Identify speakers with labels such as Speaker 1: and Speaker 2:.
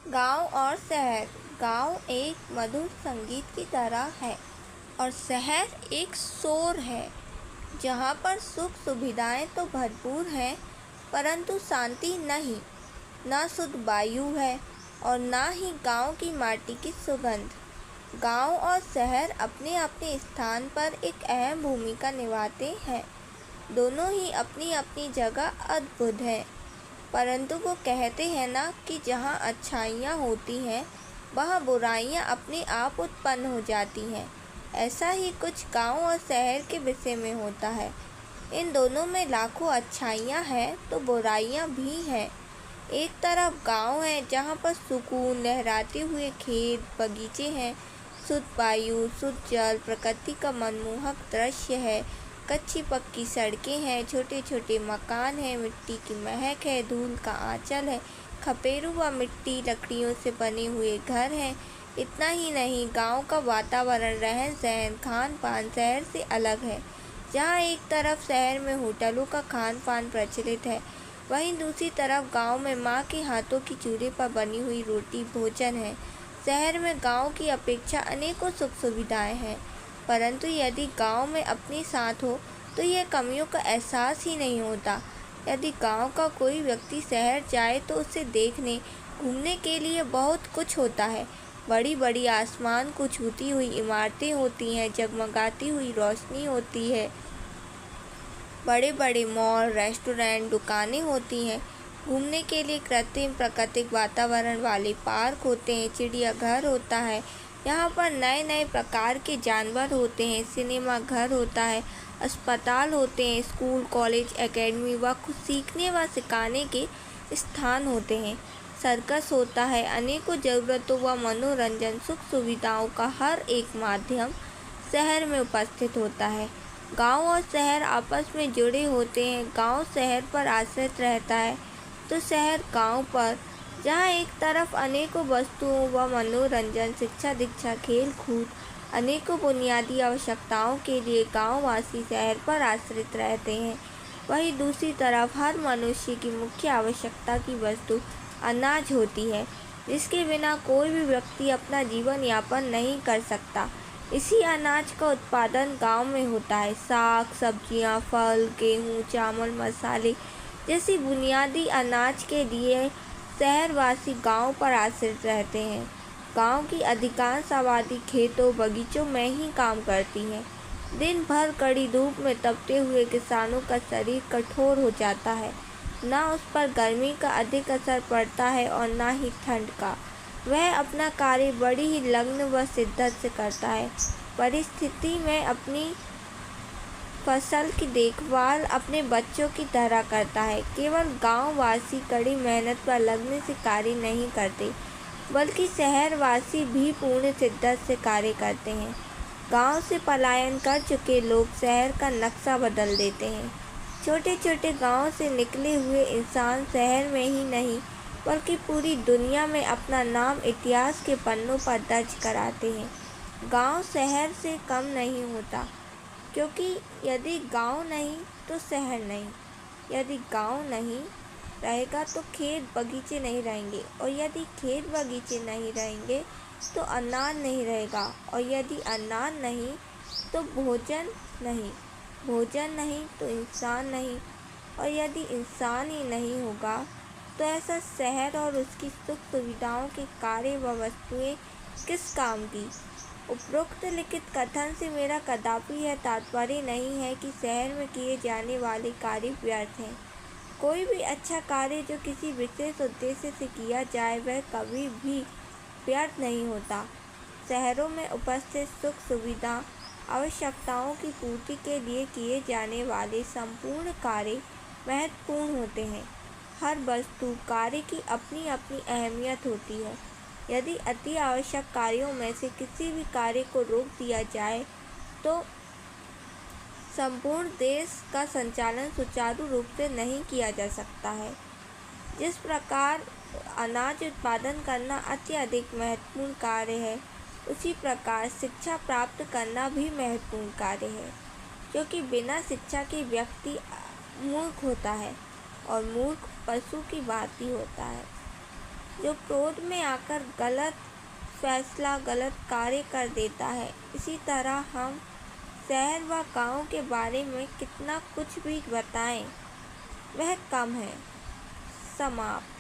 Speaker 1: गांव और शहर। गांव एक मधुर संगीत की तरह है और शहर एक शोर है जहां पर सुख सुविधाएं तो भरपूर हैं, परंतु शांति नहीं। ना शुद्ध वायु है और ना ही गांव की माटी की सुगंध। गांव और शहर अपने अपने स्थान पर एक अहम भूमिका निभाते हैं। दोनों ही अपनी अपनी जगह अद्भुत हैं, परंतु वो कहते हैं ना कि जहाँ अच्छाइयाँ होती हैं वहाँ बुराइयाँ अपने आप उत्पन्न हो जाती हैं। ऐसा ही कुछ गांव और शहर के विषय में होता है। इन दोनों में लाखों अच्छाइयाँ हैं तो बुराइयाँ भी हैं। एक तरफ गांव है जहाँ पर सुकून, लहराते हुए खेत बगीचे हैं, शुद्ध वायु, शुद्ध जल, प्रकृति का मनमोहक दृश्य है। कच्ची पक्की सड़कें हैं, छोटे छोटे मकान हैं, मिट्टी की महक है, धूल का आंचल है, खपेरू व मिट्टी लकड़ियों से बने हुए घर हैं। इतना ही नहीं, गांव का वातावरण, रहन सहन, खान पान शहर से अलग है। जहाँ एक तरफ शहर में होटलों का खान पान प्रचलित है, वहीं दूसरी तरफ गांव में माँ के हाथों की चूल्हे पर बनी हुई रोटी भोजन है। शहर में गांव की अपेक्षा अनेकों सुख सुविधाएं हैं, परंतु यदि गांव में अपने साथ हो तो यह कमियों का एहसास ही नहीं होता। यदि गांव का कोई व्यक्ति शहर जाए तो उसे देखने घूमने के लिए बहुत कुछ होता है। बड़ी बड़ी आसमान को छूती हुई इमारतें होती हैं, जगमगाती हुई रोशनी होती है, बड़े बड़े मॉल, रेस्टोरेंट, दुकानें होती हैं। घूमने के लिए कृत्रिम प्राकृतिक वातावरण वाले पार्क होते हैं, चिड़ियाघर होता है, यहाँ पर नए नए प्रकार के जानवर होते हैं, सिनेमा घर होता है, अस्पताल होते हैं, स्कूल, कॉलेज, एकेडमी व कुछ सीखने व सिखाने के स्थान होते हैं, सर्कस होता है। अनेकों ज़रूरतों व मनोरंजन सुख सुविधाओं का हर एक माध्यम शहर में उपस्थित होता है। गांव और शहर आपस में जुड़े होते हैं। गांव शहर पर आश्रित रहता है तो शहर गांव पर। जहाँ एक तरफ अनेकों वस्तुओं व मनोरंजन, शिक्षा दीक्षा, खेल कूद, अनेकों बुनियादी आवश्यकताओं के लिए गांववासी शहर पर आश्रित रहते हैं, वहीं दूसरी तरफ हर मनुष्य की मुख्य आवश्यकता की वस्तु अनाज होती है, जिसके बिना कोई भी व्यक्ति अपना जीवन यापन नहीं कर सकता। इसी अनाज का उत्पादन गांव में होता है। साग सब्जियां, फल, गेहूं, चावल, मसाले जैसी बुनियादी अनाज के लिए शहरवासी गांव पर आश्रित रहते हैं। गांव की अधिकांश आबादी खेतों बगीचों में ही काम करती है। दिन भर कड़ी धूप में तपते हुए किसानों का शरीर कठोर हो जाता है। ना उस पर गर्मी का अधिक असर पड़ता है और ना ही ठंड का। वह अपना कार्य बड़ी ही लगन व शिद्दत से करता है। परिस्थिति में अपनी फसल की देखभाल अपने बच्चों की तरह करता है। केवल गांववासी कड़ी मेहनत व लगन से कार्य नहीं करते, बल्कि शहरवासी भी पूर्ण शिद्दत से कार्य करते हैं। गांव से पलायन कर चुके लोग शहर का नक्शा बदल देते हैं। छोटे छोटे गांव से निकले हुए इंसान शहर में ही नहीं बल्कि पूरी दुनिया में अपना नाम इतिहास के पन्नों पर दर्ज कराते हैं। गांव शहर से कम नहीं होता, क्योंकि यदि गांव नहीं तो शहर नहीं, यदि गांव नहीं रहेगा तो खेत बगीचे नहीं रहेंगे, और यदि खेत बगीचे नहीं रहेंगे तो अनाज नहीं रहेगा, और यदि अनाज नहीं तो भोजन नहीं, भोजन नहीं तो इंसान नहीं, और यदि इंसान ही नहीं होगा तो ऐसा शहर और उसकी सुख सुविधाओं के कार्य व वस्तुएं किस काम की। उपरोक्त लिखित कथन से मेरा कदापि यह तात्पर्य नहीं है कि शहर में किए जाने वाले कार्य व्यर्थ हैं। कोई भी अच्छा कार्य जो किसी विशेष उद्देश्य से किया जाए वह कभी भी व्यर्थ नहीं होता। शहरों में उपस्थित सुख सुविधा आवश्यकताओं की पूर्ति के लिए किए जाने वाले संपूर्ण कार्य महत्वपूर्ण होते हैं। हर वस्तु कार्य की अपनी अपनी अहमियत होती है। यदि अति आवश्यक कार्यों में से किसी भी कार्य को रोक दिया जाए तो संपूर्ण देश का संचालन सुचारू रूप से नहीं किया जा सकता है। जिस प्रकार अनाज उत्पादन करना अत्यधिक महत्वपूर्ण कार्य है, उसी प्रकार शिक्षा प्राप्त करना भी महत्वपूर्ण कार्य है, क्योंकि बिना शिक्षा के व्यक्ति मूर्ख होता है और मूर्ख पशु की भांति होता है। जो क्रोध में आकर गलत फैसला, गलत कार्य कर देता है। इसी तरह हम शहर व गांव के बारे में कितना कुछ भी बताएं, वह कम है। समाप्त।